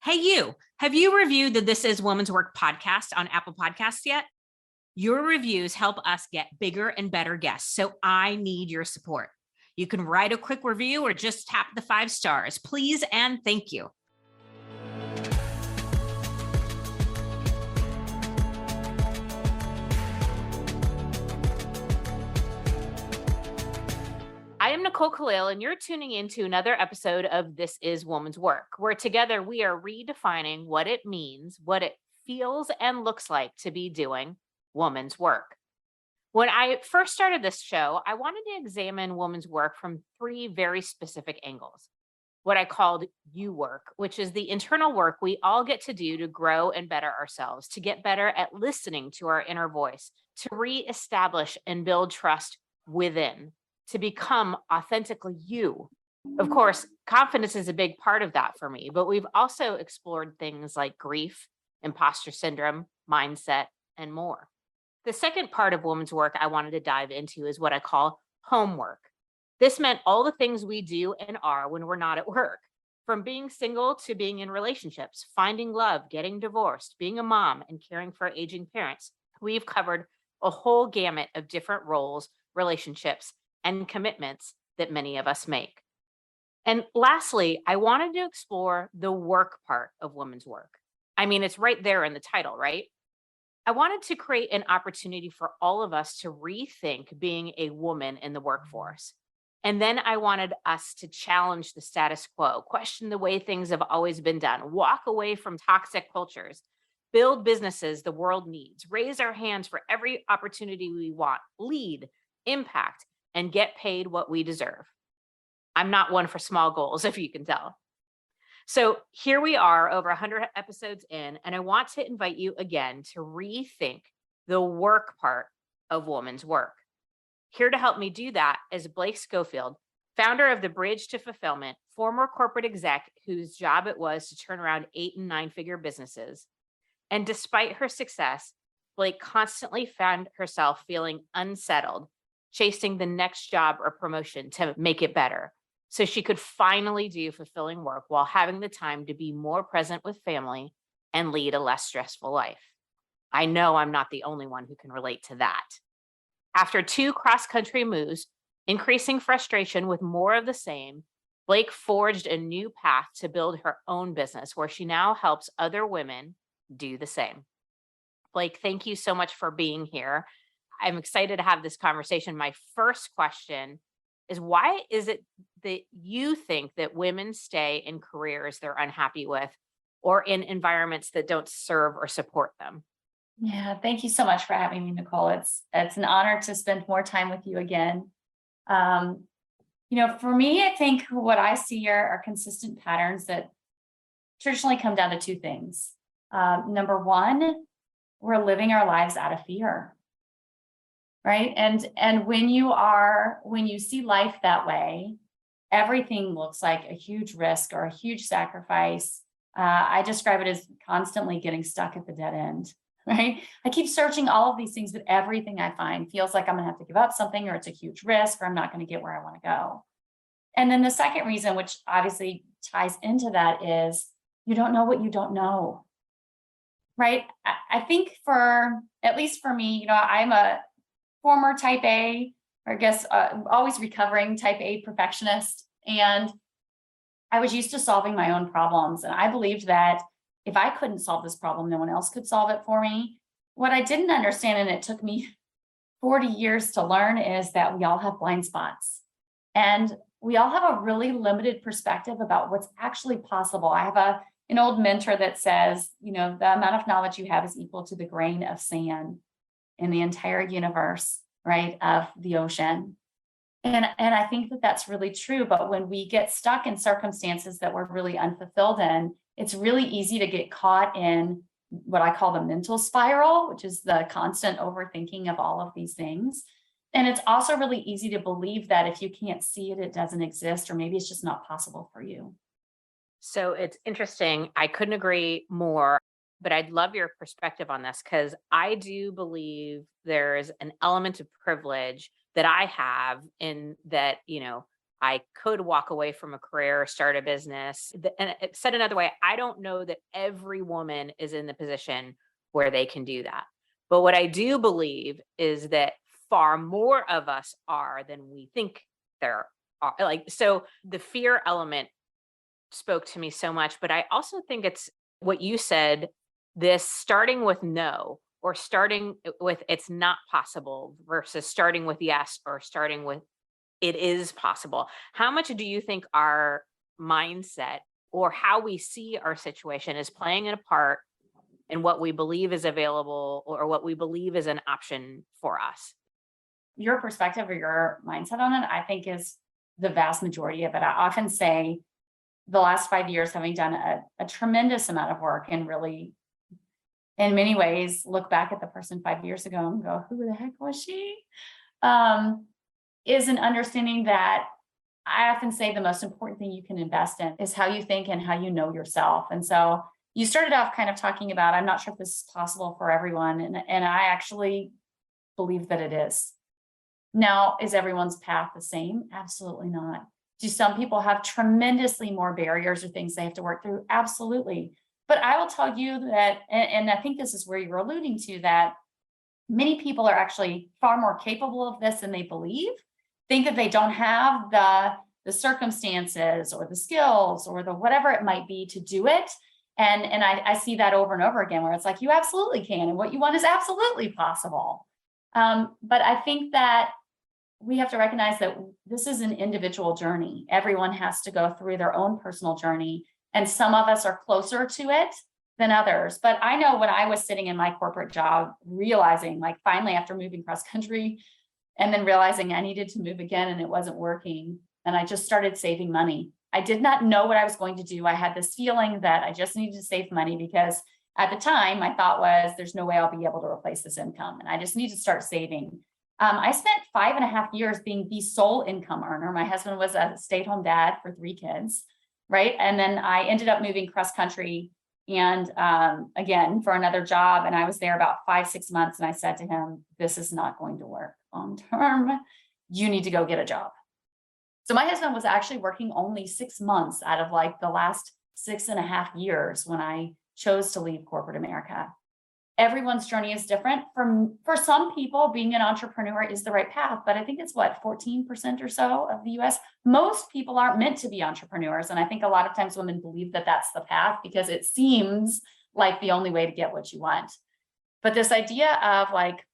Hey, you, have you reviewed the This Is Woman's Work podcast on Apple Podcasts yet? Your reviews help us get bigger and better guests, so I need your support. You can write a quick review or just tap the 5 stars. Please and thank you. I am Nicole Khalil, and you're tuning into another episode of This Is Woman's Work, where together we are redefining what it means, what it feels and looks like to be doing woman's work. When I first started this show, I wanted to examine woman's work from 3 very specific angles. What I called you work, which is the internal work we all get to do to grow and better ourselves, to get better at listening to our inner voice, to reestablish and build trust within, to become authentically you. Of course, confidence is a big part of that for me, but we've also explored things like grief, imposter syndrome, mindset, and more. The second part of women's work I wanted to dive into is what I call homework. This meant all the things we do and are when we're not at work, from being single to being in relationships, finding love, getting divorced, being a mom, and caring for aging parents. We've covered a whole gamut of different roles, relationships, and commitments that many of us make. And lastly, I wanted to explore the work part of women's work. I mean, it's right there in the title, right? I wanted to create an opportunity for all of us to rethink being a woman in the workforce. And then I wanted us to challenge the status quo, question the way things have always been done, walk away from toxic cultures, build businesses the world needs, raise our hands for every opportunity we want, lead, impact, and get paid what we deserve. I'm not one for small goals, if you can tell. So here we are, over 100 episodes in, and I want to invite you again to rethink the work part of woman's work. Here to help me do that is Blake Shofield, founder of the Bridge to Fulfillment, former corporate exec whose job it was to turn around 8- and 9-figure businesses. And despite her success, Blake constantly found herself feeling unsettled, chasing the next job or promotion to make it better, so she could finally do fulfilling work while having the time to be more present with family and lead a less stressful life. I know I'm not the only one who can relate to that. After 2 cross-country moves, increasing frustration with more of the same, Blake forged a new path to build her own business where she now helps other women do the same. Blake, thank you so much for being here. I'm excited to have this conversation. My first question is, why is it that you think that women stay in careers they're unhappy with or in environments that don't serve or support them? Yeah, thank you so much for having me, Nicole. It's an honor to spend more time with you again. For me, I think what I see are consistent patterns that traditionally come down to 2 things. Number one, we're living our lives out of fear. Right. And when you see life that way, everything looks like a huge risk or a huge sacrifice. I describe it as constantly getting stuck at the dead end. Right. I keep searching all of these things, but everything I find feels like I'm going to have to give up something, or it's a huge risk, or I'm not going to get where I want to go. And then the second reason, which obviously ties into that, is you don't know what you don't know. Right. I think at least for me, I'm a former type A, or I guess always recovering type A perfectionist. And I was used to solving my own problems. And I believed that if I couldn't solve this problem, no one else could solve it for me. What I didn't understand, and it took me 40 years to learn, is that we all have blind spots. And we all have a really limited perspective about what's actually possible. I have an old mentor that says, the amount of knowledge you have is equal to the grain of sand in the entire universe, right, of the ocean. And I think that that's really true. But when we get stuck in circumstances that we're really unfulfilled in, it's really easy to get caught in what I call the mental spiral, which is the constant overthinking of all of these things. And it's also really easy to believe that if you can't see it, it doesn't exist, or maybe it's just not possible for you. So it's interesting. I couldn't agree more, but I'd love your perspective on this, because I do believe there's an element of privilege that I have in that, I could walk away from a career, start a business. And said another way, I don't know that every woman is in the position where they can do that. But what I do believe is that far more of us are than we think there are. Like, so the fear element spoke to me so much, but I also think it's what you said, this starting with no or starting with it's not possible versus starting with yes or starting with it is possible. How much do you think our mindset or how we see our situation is playing a part in what we believe is available or what we believe is an option for us? Your perspective or your mindset on it, I think, is the vast majority of it. I often say the last 5 years, having done a tremendous amount of work and really, in many ways, look back at the person 5 years ago and go, who the heck was she? Um, is an understanding that I often say the most important thing you can invest in is how you think and how you know yourself. And so you started off kind of talking about, I'm not sure if this is possible for everyone. And I actually believe that it is. Now, is everyone's path the same? Absolutely not. Do some people have tremendously more barriers or things they have to work through? Absolutely. But I will tell you that, and I think this is where you're alluding to, that many people are actually far more capable of this than they believe, think that they don't have the circumstances or the skills or the whatever it might be to do it. And I see that over and over again where it's like, you absolutely can. And what you want is absolutely possible. But I think that we have to recognize that this is an individual journey. Everyone has to go through their own personal journey. And some of us are closer to it than others. But I know when I was sitting in my corporate job, realizing, like, finally after moving cross country and then realizing I needed to move again and it wasn't working, and I just started saving money. I did not know what I was going to do. I had this feeling that I just needed to save money because at the time my thought was there's no way I'll be able to replace this income. And I just need to start saving. I spent 5.5 years being the sole income earner. My husband was a stay-at-home dad for 3 kids, right? And then I ended up moving cross country and again for another job. And I was there about 5, 6 months. And I said to him, this is not going to work long term. You need to go get a job. So my husband was actually working only 6 months out of like the last 6.5 years when I chose to leave corporate America. Everyone's journey is different. For some people, being an entrepreneur is the right path, but I think it's what, 14% or so of the US. Most people aren't meant to be entrepreneurs. And I think a lot of times women believe that that's the path because it seems like the only way to get what you want. But this idea of like,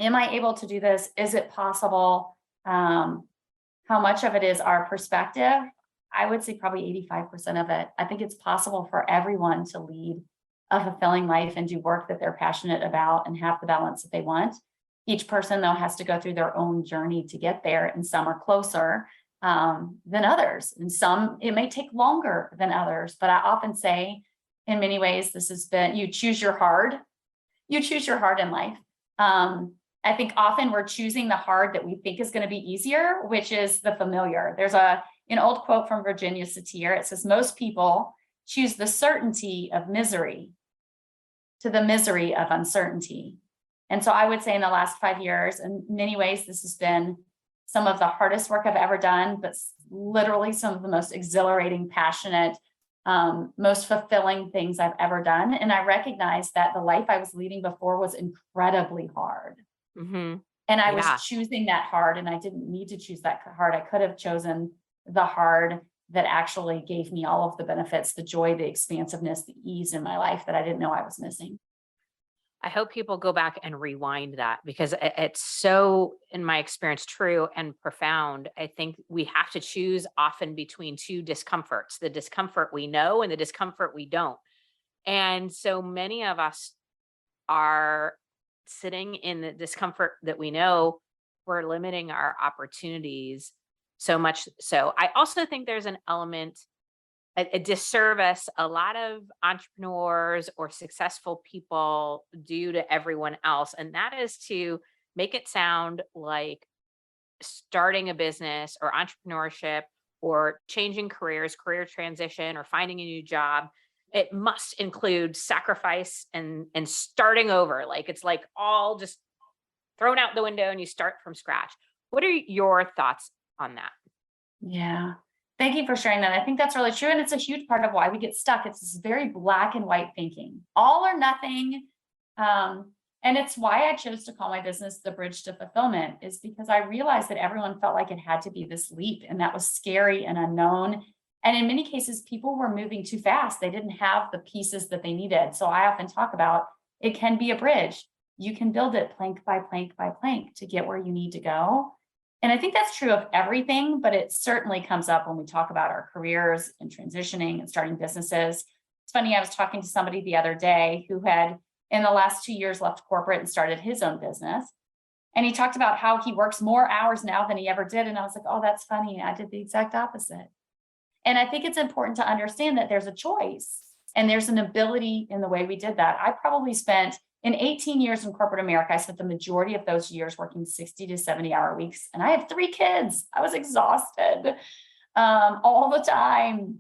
am I able to do this? Is it possible? How much of it is our perspective? I would say probably 85% of it. I think it's possible for everyone to lead a fulfilling life and do work that they're passionate about and have the balance that they want. Each person, though, has to go through their own journey to get there, and some are closer than others, and some it may take longer than others. But I often say, in many ways, this has been you choose your hard. You choose your hard in life. I think often we're choosing the hard that we think is going to be easier, which is the familiar. There's an old quote from Virginia Satir. It says, most people choose the certainty of misery to the misery of uncertainty. And so I would say in the last 5 years, in many ways, this has been some of the hardest work I've ever done, but literally some of the most exhilarating, passionate, most fulfilling things I've ever done. And I recognized that the life I was leading before was incredibly hard. Hmm. And I was Yeah. choosing that hard, and I didn't need to choose that hard. I could have chosen the hard that actually gave me all of the benefits, the joy, the expansiveness, the ease in my life that I didn't know I was missing. I hope people go back and rewind that because it's so, in my experience, true and profound. I think we have to choose often between two discomforts, the discomfort we know and the discomfort we don't. And so many of us are sitting in the discomfort that we know. We're limiting our opportunities so much. So I also think there's an element, a disservice a lot of entrepreneurs or successful people do to everyone else. And that is to make it sound like starting a business or entrepreneurship or changing careers, career transition, or finding a new job, it must include sacrifice and starting over. Like it's like all just thrown out the window and you start from scratch. What are your thoughts on that? Yeah. Thank you for sharing that. I think that's really true. And it's a huge part of why we get stuck. It's this very black and white thinking, all or nothing. And it's why I chose to call my business The Bridge to Fulfillment, is because I realized that everyone felt like it had to be this leap, and that was scary and unknown. And in many cases, people were moving too fast. They didn't have the pieces that they needed. So I often talk about it can be a bridge. You can build it plank by plank by plank to get where you need to go. And I think that's true of everything, but it certainly comes up when we talk about our careers and transitioning and starting businesses. It's funny, I was talking to somebody the other day who had, in the last 2 years, left corporate and started his own business. And he talked about how he works more hours now than he ever did. And I was like, oh, that's funny. I did the exact opposite. And I think it's important to understand that there's a choice and there's an ability in the way we did that. I probably spent in 18 years in corporate America, I spent the majority of those years working 60 to 70-hour weeks. And I have 3 kids. I was exhausted all the time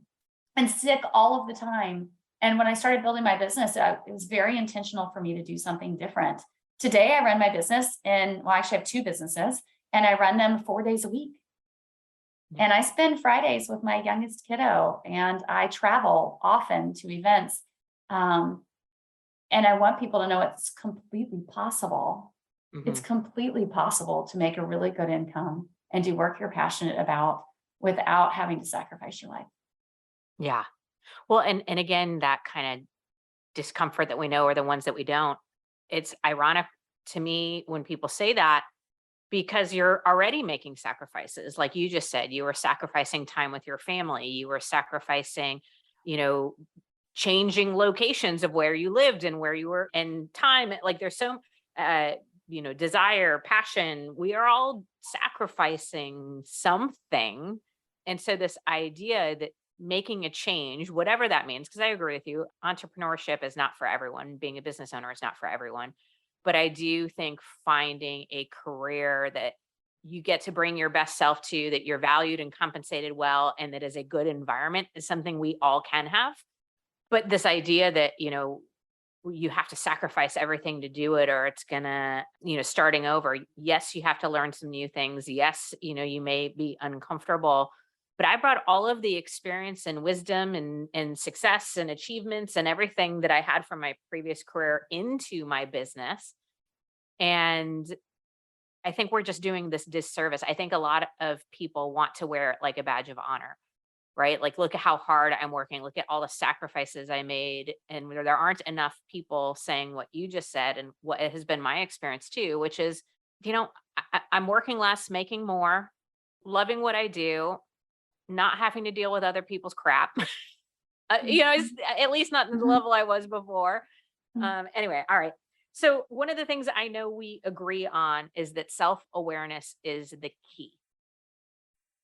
and sick all of the time. And when I started building my business, it was very intentional for me to do something different. Today, I run my business well, actually I have 2 businesses, and I run them 4 days a week. And I spend Fridays with my youngest kiddo, and I travel often to events. And I want people to know it's completely possible. It's Mhm. completely possible to make a really good income and do work you're passionate about without having to sacrifice your life. Yeah. Well, and again, that kind of discomfort that we know are the ones that we don't. It's ironic to me when people say that, because you're already making sacrifices. Like you just said, you were sacrificing time with your family. You were sacrificing, you know, changing locations of where you lived and where you were and time. Like there's so, uh, desire, passion. We are all sacrificing something. And so this idea that making a change, whatever that means, because I agree with you, entrepreneurship is not for everyone. Being a business owner is not for everyone. But I do think finding a career that you get to bring your best self to, that you're valued and compensated well, and that is a good environment is something we all can have. But this idea that, you have to sacrifice everything to do it, or it's gonna, starting over. Yes, you have to learn some new things. Yes, you may be uncomfortable, but I brought all of the experience and wisdom and success and achievements and everything that I had from my previous career into my business. And I think we're just doing this disservice. I think a lot of people want to wear it like a badge of honor, right? Like, look at how hard I'm working. Look at all the sacrifices I made. And there aren't enough people saying what you just said and what has been my experience too, which is, I'm working less, making more, loving what I do, not having to deal with other people's crap. Mhm. At least not in the Mhm. level I was before. Mhm. Anyway, all right. So one of the things I know we agree on is that self-awareness is the key.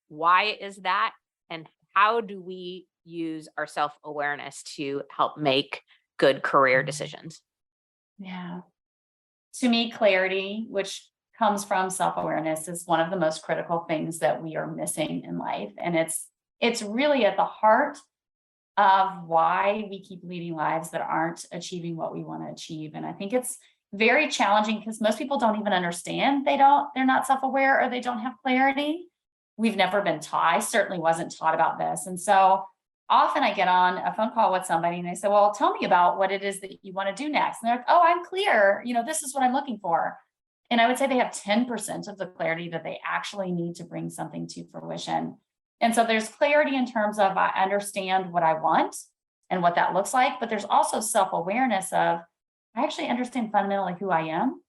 Why is that? And how do we use our self-awareness to help make good career decisions? Yeah. To me, clarity, which comes from self-awareness, is one of the most critical things that we are missing in life. And it's really at the heart of why we keep leading lives that aren't achieving what we want to achieve. And I think it's very challenging because most people don't even understand they're not self-aware or they don't have clarity. We've never been taught. I certainly wasn't taught about this. And so often I get on a phone call with somebody and they say, well, tell me about what it is that you want to do next. And they're like, oh, I'm clear. This is what I'm looking for. And I would say they have 10% of the clarity that they actually need to bring something to fruition. And so there's clarity in terms of I understand what I want and what that looks like, but there's also self-awareness of I actually understand fundamentally who I am,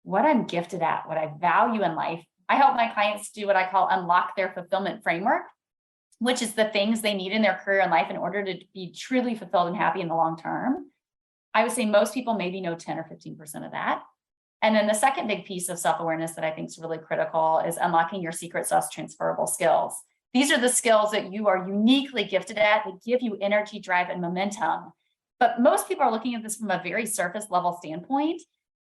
what I'm gifted at, what I value in life. I help my clients do what I call unlock their fulfillment framework, which is the things they need in their career and life in order to be truly fulfilled and happy in the long term. I would say most people maybe know 10 or 15% of that. And then the second big piece of self-awareness that I think is really critical is unlocking your secret sauce transferable skills. These are the skills that you are uniquely gifted at that give you energy, drive, and momentum. But most people are looking at this from a very surface level standpoint.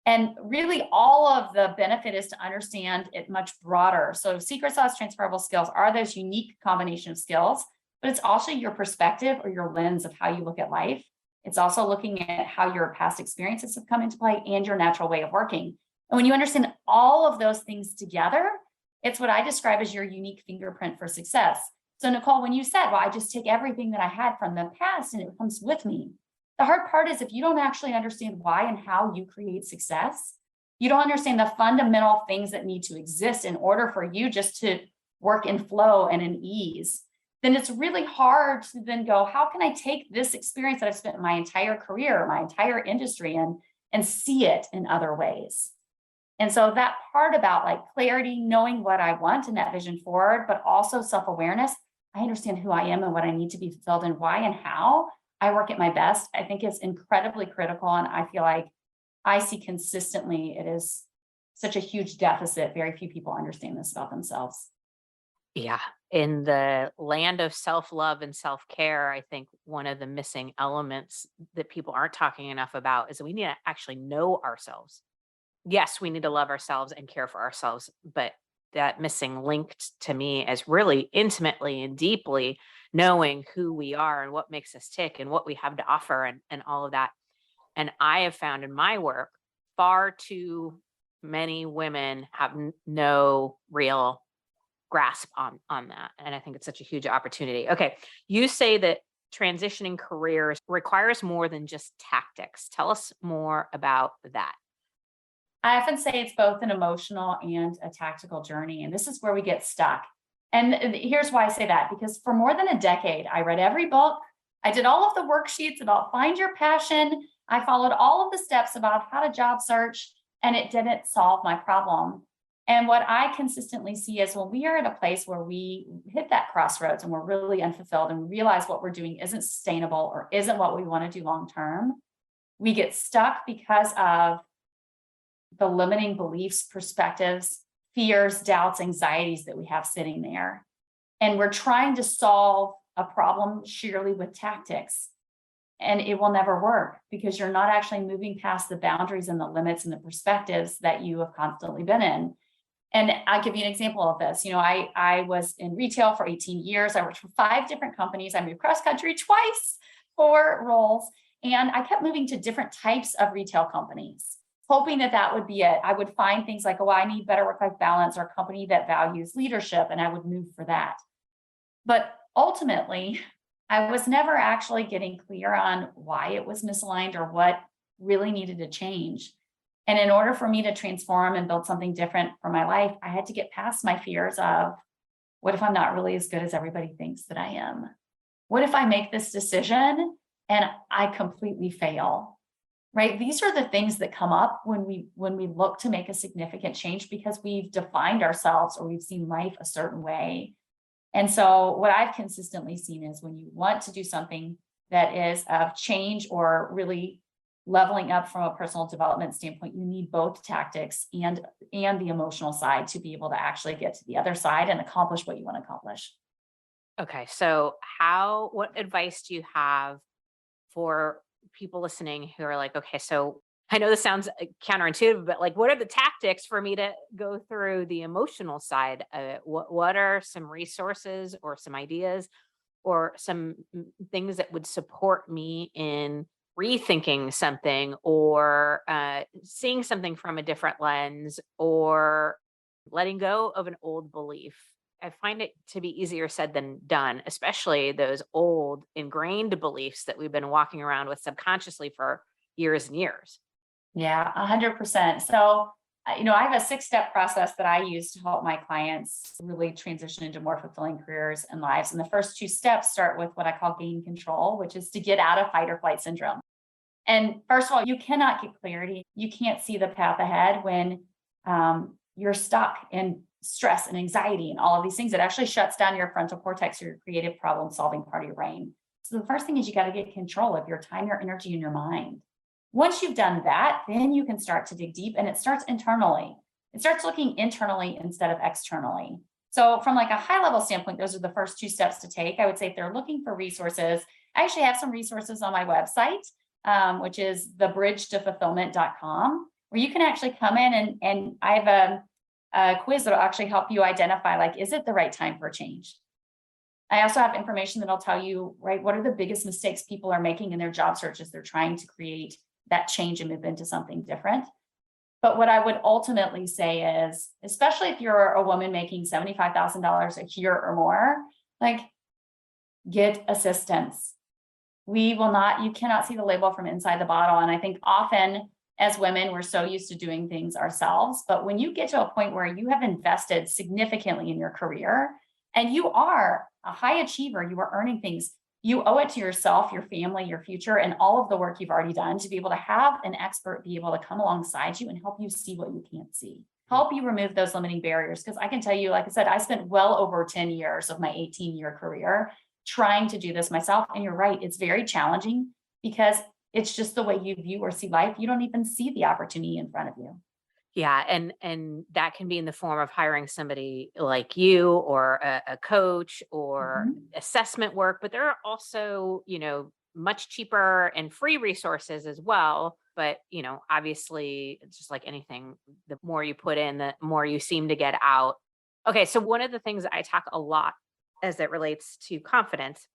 And really, all of the benefit is to understand it much broader. So, secret sauce transferable skills are those unique combination of skills, but it's also your perspective or your lens of how you look at life. It's also looking at how your past experiences have come into play and your natural way of working. And when you understand all of those things together, It's what I describe as your unique fingerprint for success. So, Nicole, when you said, well, I just take everything that I had from the past and it comes with me. The hard part is if you don't actually understand why and how you create success, you don't understand the fundamental things that need to exist in order for you just to work in flow and in ease, then it's really hard to then go, how can I take this experience that I've spent my entire career, my entire industry in, and see it in other ways? And so that part about like clarity, knowing what I want and that vision forward, but also self-awareness, I understand who I am and what I need to be fulfilled and why and how I work at my best, I think is incredibly critical. And I feel like I see consistently it is such a huge deficit. Very few people understand this about themselves. Yeah. In the land of self-love and self-care, I think one of the missing elements that people aren't talking enough about is that we need to actually know ourselves. Yes, we need to love ourselves and care for ourselves, but that missing link to me as really intimately and deeply knowing who we are and what makes us tick and what we have to offer and all of that. And I have found in my work, far too many women have no real grasp on that. And I think it's such a huge opportunity. Okay. You say that transitioning careers requires more than just tactics. Tell us more about that. I often say it's both an emotional and a tactical journey. And this is where we get stuck. And here's why I say that, because for more than a decade, I read every book. I did all of the worksheets about find your passion. I followed all of the steps about how to job search, and it didn't solve my problem. And what I consistently see is when we are at a place where we hit that crossroads and we're really unfulfilled and we realize what we're doing isn't sustainable or isn't what we want to do long term, we get stuck because of the limiting beliefs, perspectives, fears, doubts, anxieties that we have sitting there. And we're trying to solve a problem sheerly with tactics. And it will never work because you're not actually moving past the boundaries and the limits and the perspectives that you have constantly been in. And I'll give you an example of this. I was in retail for 18 years. I worked for 5 different companies. I moved cross country twice for roles. And I kept moving to different types of retail companies, hoping that that would be it. I would find things like, oh, I need better work-life balance or a company that values leadership, and I would move for that. But ultimately, I was never actually getting clear on why it was misaligned or what really needed to change. And in order for me to transform and build something different for my life, I had to get past my fears of what if I'm not really as good as everybody thinks that I am? What if I make this decision and I completely fail? Right? These are the things that come up when we look to make a significant change because we've defined ourselves or we've seen life a certain way. And so what I've consistently seen is when you want to do something that is of change or really leveling up from a personal development standpoint, you need both tactics and the emotional side to be able to actually get to the other side and accomplish what you want to accomplish. Okay. So what advice do you have for people listening who are like, okay, so I know this sounds counterintuitive, but like, what are the tactics for me to go through the emotional side of it? What are some resources or some ideas or some things that would support me in rethinking something or seeing something from a different lens or letting go of an old belief? I find it to be easier said than done, especially those old ingrained beliefs that we've been walking around with subconsciously for years and years. Yeah, 100%. So, I have a 6-step process that I use to help my clients really transition into more fulfilling careers and lives. And the first 2 steps start with what I call gain control, which is to get out of fight or flight syndrome. And first of all, you cannot get clarity. You can't see the path ahead when you're stuck in stress and anxiety and all of these things. It actually shuts down your frontal cortex, or your creative problem solving part of your brain. So the first thing is you got to get control of your time, your energy, and your mind. Once you've done that, then you can start to dig deep, and it starts internally. It starts looking internally instead of externally. So from like a high level standpoint, those are the first 2 steps to take. I would say if they're looking for resources, I actually have some resources on my website, which is thebridgetofulfillment.com, where you can actually come in and I have a quiz that'll actually help you identify, like, is it the right time for a change? I also have information that'll tell you, right, what are the biggest mistakes people are making in their job search as they're trying to create that change and move into something different. But what I would ultimately say is, especially if you're a woman making $75,000 a year or more, like, get assistance. You cannot see the label from inside the bottle. And I think often as women, we're so used to doing things ourselves. But when you get to a point where you have invested significantly in your career and you are a high achiever, you are earning things, you owe it to yourself, your family, your future, and all of the work you've already done to be able to have an expert be able to come alongside you and help you see what you can't see, help you remove those limiting barriers. Because I can tell you, like I said, I spent well over 10 years of my 18-year career trying to do this myself. And you're right, it's very challenging because it's just the way you view or see life. You don't even see the opportunity in front of you. Yeah, and that can be in the form of hiring somebody like you or a coach or Mhm. assessment work, but there are also, much cheaper and free resources as well. But, obviously, it's just like anything, the more you put in, the more you seem to get out. Okay, so one of the things I talk a lot as it relates to confidence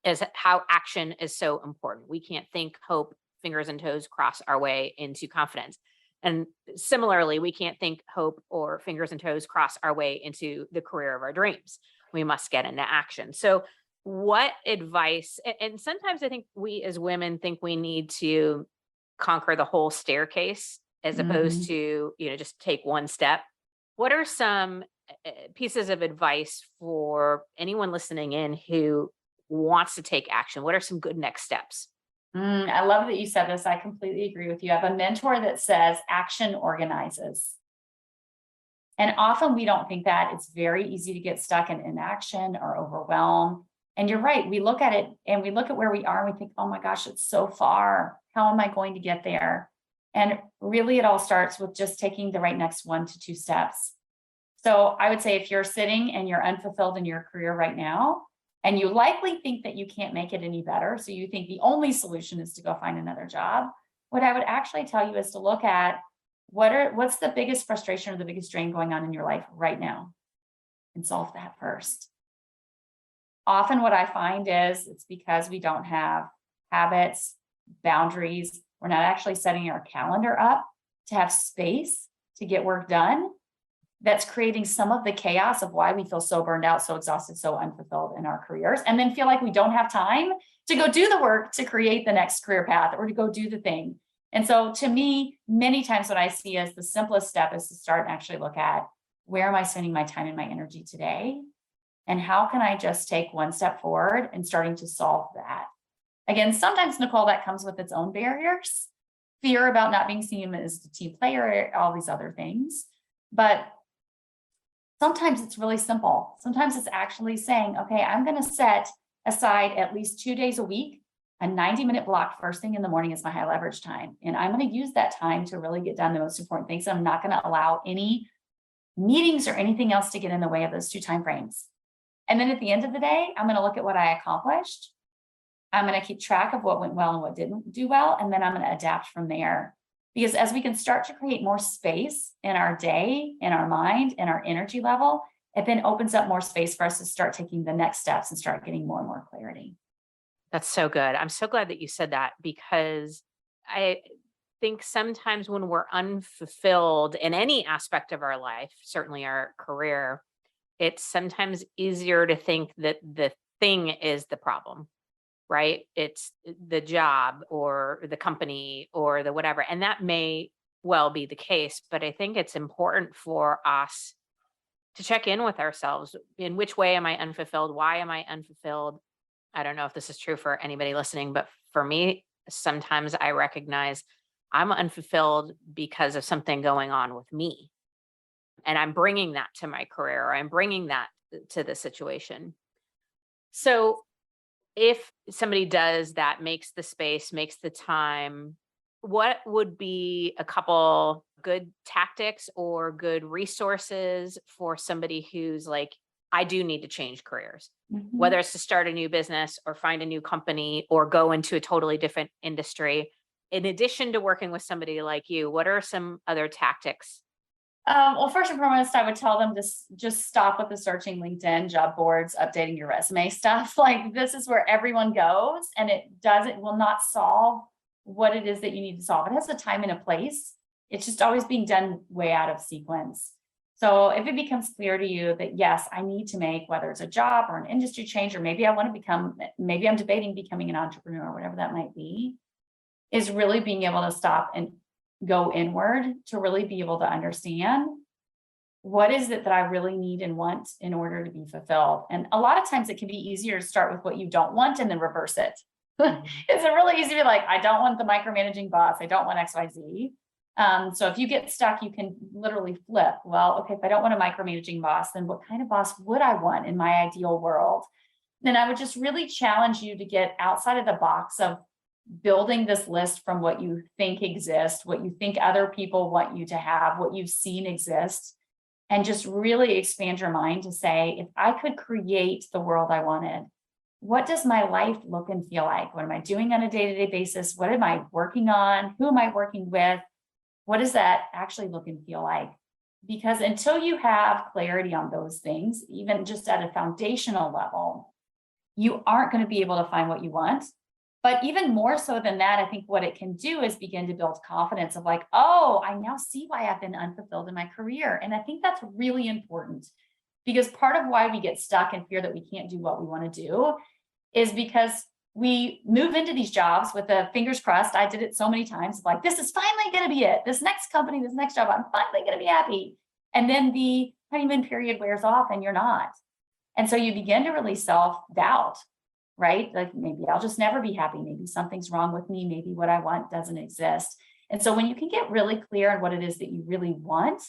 is how action is so important. We can't think, hope, fingers and toes cross our way into confidence. And similarly, we can't think, hope, or fingers and toes cross our way into the career of our dreams. We must get into action. So, what advice, and sometimes I think we as women think we need to conquer the whole staircase as opposed Mhm. to, just take one step. What are some pieces of advice for anyone listening in who wants to take action? What are some good next steps? I love that you said this. I completely agree with you. I have a mentor that says action organizes. And often we don't think that. It's very easy to get stuck in inaction or overwhelm. And you're right. We look at it and we look at where we are and we think, oh my gosh, it's so far. How am I going to get there? And really, it all starts with just taking the right next 1 to 2 steps. So I would say if you're sitting and you're unfulfilled in your career right now, and you likely think that you can't make it any better, so you think the only solution is to go find another job, what I would actually tell you is to look at what's the biggest frustration or the biggest drain going on in your life right now and solve that first. Often what I find is it's because we don't have habits, boundaries. We're not actually setting our calendar up to have space to get work done. That's creating some of the chaos of why we feel so burned out, so exhausted, so unfulfilled in our careers, and then feel like we don't have time to go do the work to create the next career path or to go do the thing. And so to me, many times what I see as the simplest step is to start and actually look at, where am I spending my time and my energy today? And how can I just take one step forward and starting to solve that? Again, sometimes, Nicole, that comes with its own barriers, fear about not being seen as a team player, all these other things. But sometimes it's really simple. Sometimes it's actually saying, okay, I'm going to set aside at least 2 days a week, a 90-minute block first thing in the morning is my high leverage time. And I'm going to use that time to really get done the most important things. I'm not going to allow any meetings or anything else to get in the way of those 2 time frames. And then at the end of the day, I'm going to look at what I accomplished. I'm going to keep track of what went well and what didn't do well. And then I'm going to adapt from there. Because as we can start to create more space in our day, in our mind, in our energy level, it then opens up more space for us to start taking the next steps and start getting more and more clarity. That's so good. I'm so glad that you said that because I think sometimes when we're unfulfilled in any aspect of our life, certainly our career, it's sometimes easier to think that the thing is the problem, right? It's the job or the company or the whatever. And that may well be the case, but I think it's important for us to check in with ourselves. In which way am I unfulfilled? Why am I unfulfilled? I don't know if this is true for anybody listening, but for me, sometimes I recognize I'm unfulfilled because of something going on with me. And I'm bringing that to my career, or I'm bringing that to the situation. So if somebody does that, makes the space, makes the time, what would be a couple good tactics or good resources for somebody who's like, I do need to change careers, Mhm. whether it's to start a new business or find a new company or go into a totally different industry? In addition to working with somebody like you, what are some other tactics? Well, first and foremost, I would tell them to just stop with the searching LinkedIn, job boards, updating your resume stuff. Like, this is where everyone goes, and it will not solve what it is that you need to solve. It has a time and a place. It's just always being done way out of sequence. So if it becomes clear to you that, yes, I need to make, whether it's a job or an industry change, or maybe I want to become, maybe I'm debating becoming an entrepreneur, whatever that might be, is really being able to stop and go inward to really be able to understand what is it that I really need and want in order to be fulfilled. And a lot of times it can be easier to start with what you don't want and then reverse it. It's really easy to be like, I don't want the micromanaging boss. I don't want XYZ. So if you get stuck, you can literally flip. Well, okay, if I don't want a micromanaging boss, then what kind of boss would I want in my ideal world? Then I would just really challenge you to get outside of the box of building this list from what you think exists, what you think other people want you to have, what you've seen exist, and just really expand your mind to say, if I could create the world I wanted, what does my life look and feel like? What am I doing on a day-to-day basis? What am I working on? Who am I working with? What does that actually look and feel like? Because until you have clarity on those things, even just at a foundational level, you aren't going to be able to find what you want. But even more so than that, I think what it can do is begin to build confidence of like, oh, I now see why I've been unfulfilled in my career. And I think that's really important, because part of why we get stuck and fear that we can't do what we want to do is because we move into these jobs with the fingers crossed. I did it so many times, like, this is finally going to be it. This next company, this next job, I'm finally going to be happy. And then the honeymoon period wears off and you're not. And so you begin to really self-doubt, right? Like, maybe I'll just never be happy. Maybe something's wrong with me. Maybe what I want doesn't exist. And so when you can get really clear on what it is that you really want,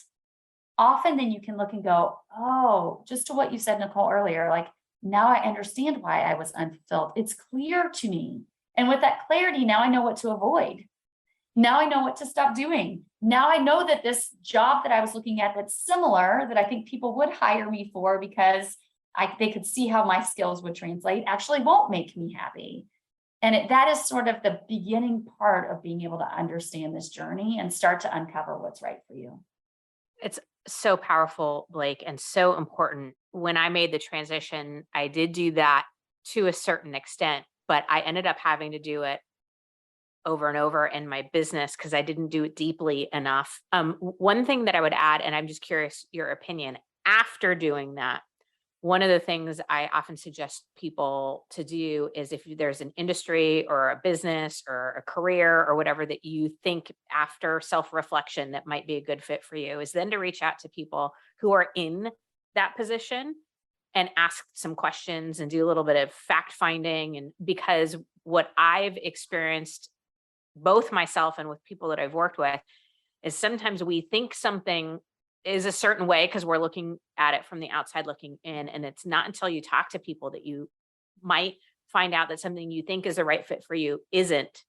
often then you can look and go, oh, just to what you said, Nicole, earlier, like, now I understand why I was unfulfilled. It's clear to me. And with that clarity, now I know what to avoid. Now I know what to stop doing. Now I know that this job that I was looking at that's similar, that I think people would hire me for because they could see how my skills would translate, actually won't make me happy. And that is sort of the beginning part of being able to understand this journey and start to uncover what's right for you. It's so powerful, Blake, and so important. When I made the transition, I did do that to a certain extent, but I ended up having to do it over and over in my business because I didn't do it deeply enough. One thing that I would add, and I'm just curious your opinion, after doing that, one of the things I often suggest people to do is, if there's an industry or a business or a career or whatever that you think after self-reflection that might be a good fit for you, is then to reach out to people who are in that position and ask some questions and do a little bit of fact finding. And because what I've experienced, both myself and with people that I've worked with, is sometimes we think something is a certain way because we're looking at it from the outside looking in. And it's not until you talk to people that you might find out that something you think is the right fit for you isn't,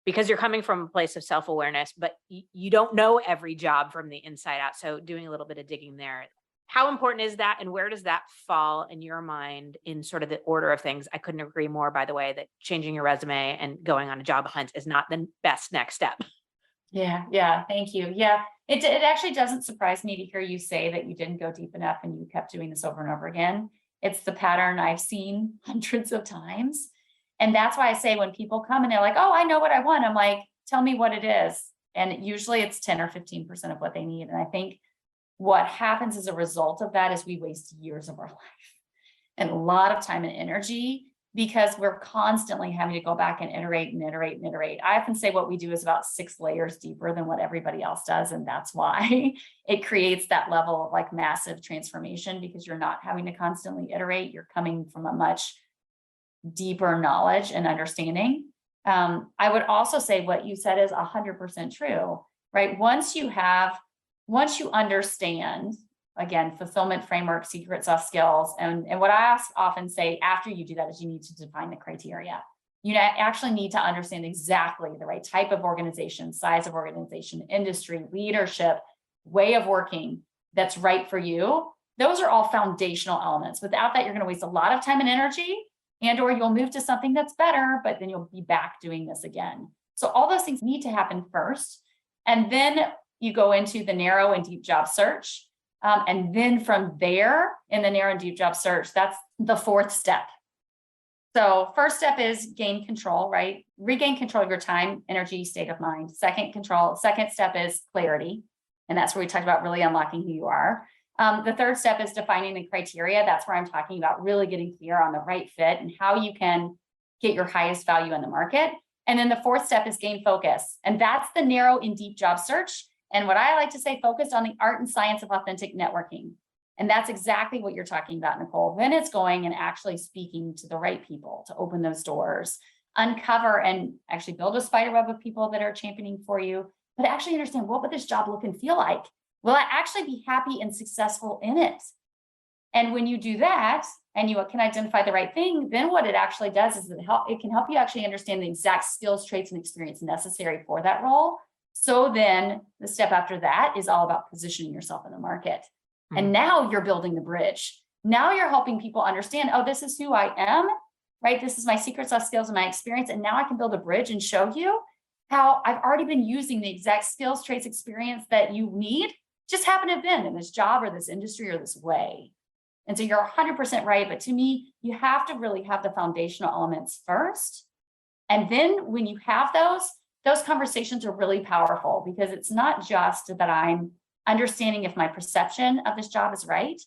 because you're coming from a place of self-awareness, but you don't know every job from the inside out. So doing a little bit of digging there. How important is that? And where does that fall in your mind in sort of the order of things? I couldn't agree more, by the way, that changing your resume and going on a job hunt is not the best next step. Yeah. Thank you. Yeah. It actually doesn't surprise me to hear you say that you didn't go deep enough and you kept doing this over and over again. It's the pattern I've seen hundreds of times. And that's why I say, when people come and they're like, oh, I know what I want, I'm like, tell me what it is. And usually it's 10 or 15% of what they need. And I think what happens as a result of that is we waste years of our life and a lot of time and energy, because we're constantly having to go back and iterate and iterate and iterate. I often say what we do is about 6 layers deeper than what everybody else does. And that's why it creates that level of like massive transformation, because you're not having to constantly iterate. You're coming from a much deeper knowledge and understanding. I would also say what you said is 100% true, right? Once you understand, again, fulfillment framework, secret sauce skills. And what I often say after you do that is you need to define the criteria. You actually need to understand exactly the right type of organization, size of organization, industry, leadership, way of working that's right for you. Those are all foundational elements. Without that, you're going to waste a lot of time and energy, or you'll move to something that's better, but then you'll be back doing this again. So all those things need to happen first. And then you go into the narrow and deep job search. And then from there, in the narrow and deep job search, that's the 4th step. So first step is gain control, right? Regain control of your time, energy, state of mind. Second step is clarity. And that's where we talked about really unlocking who you are. The third step is defining the criteria. That's where I'm talking about really getting clear on the right fit and how you can get your highest value in the market. And then the fourth step is gain focus. And that's the narrow and deep job search. And what I like to say, focused on the art and science of authentic networking. And that's exactly what you're talking about, Nicole. Then it's going and actually speaking to the right people to open those doors, uncover and actually build a spider web of people that are championing for you, but actually understand, what would this job look and feel like? Will I actually be happy and successful in it? And when you do that and you can identify the right thing, then what it actually does is it can help you actually understand the exact skills, traits, and experience necessary for that role. So then the step after that is all about positioning yourself in the market. And now you're building the bridge. Now you're helping people understand, oh, this is who I am, right? This is my secret sauce, skills, and my experience. And now I can build a bridge and show you how I've already been using the exact skills, traits, experience that you need, just happen to have been in this job or this industry or this way. And so you're 100% right. But to me, you have to really have the foundational elements first. And then when you have those conversations are really powerful, because it's not just that I'm understanding if my perception of this job is right,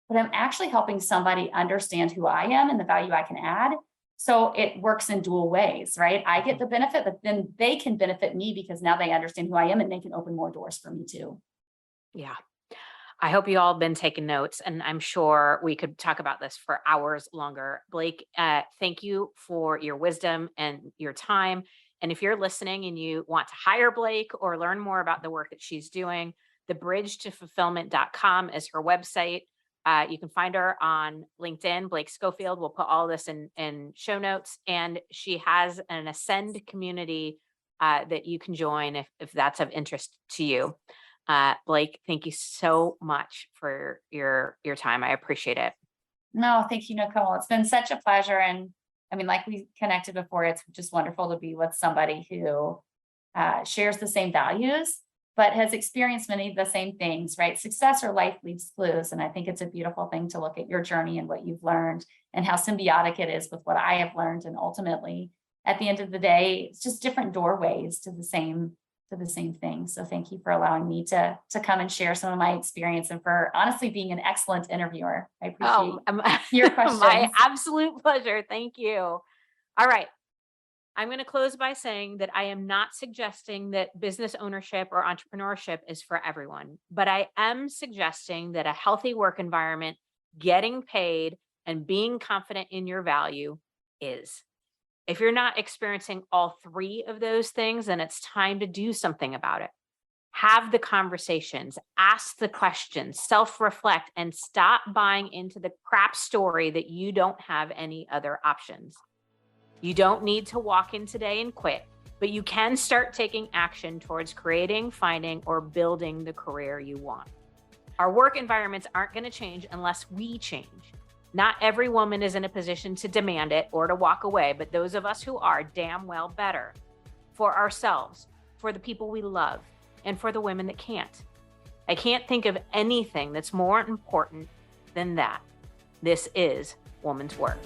but I'm actually helping somebody understand who I am and the value I can add. So it works in dual ways, right? I get the benefit, but then they can benefit me because now they understand who I am and they can open more doors for me too. Yeah. I hope you all have been taking notes, and I'm sure we could talk about this for hours longer. Blake, thank you for your wisdom and your time. And if you're listening and you want to hire Blake or learn more about the work that she's doing, thebridgetofulfillment.com is her website. You can find her on LinkedIn, Blake Schofield. We'll put all this in show notes. And she has an Ascend community that you can join if that's of interest to you. Blake, thank you so much for your time. I appreciate it. No, thank you, Nicole. It's been such a pleasure. And I mean, like we connected before, it's just wonderful to be with somebody who shares the same values, but has experienced many of the same things, right? Success or life leaves clues. And I think it's a beautiful thing to look at your journey and what you've learned and how symbiotic it is with what I have learned. And ultimately, at the end of the day, it's just different doorways to the same thing. So thank you for allowing me to come and share some of my experience, and for honestly being an excellent interviewer. I appreciate your questions. My absolute pleasure. Thank you. All right. I'm going to close by saying that I am not suggesting that business ownership or entrepreneurship is for everyone, but I am suggesting that a healthy work environment, getting paid, and being confident in your value is. If you're not experiencing all three of those things, then it's time to do something about it. Have the conversations, ask the questions, self-reflect, and stop buying into the crap story that you don't have any other options. You don't need to walk in today and quit, but you can start taking action towards creating, finding, or building the career you want. Our work environments aren't going to change unless we change. Not every woman is in a position to demand it or to walk away, but those of us who are, damn well better for ourselves, for the people we love, and for the women that can't. I can't think of anything that's more important than that. This is woman's work.